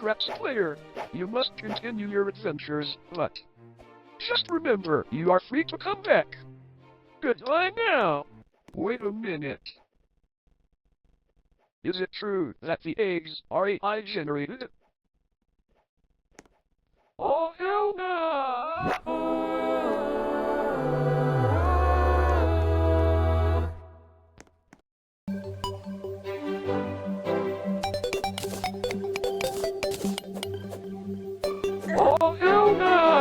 Congrats, player. You must continue your adventures, but just remember, you are free to come back. Goodbye now. Wait a minute. Is it true that the eggs are AI generated? Oh, hell no! Oh, hell no!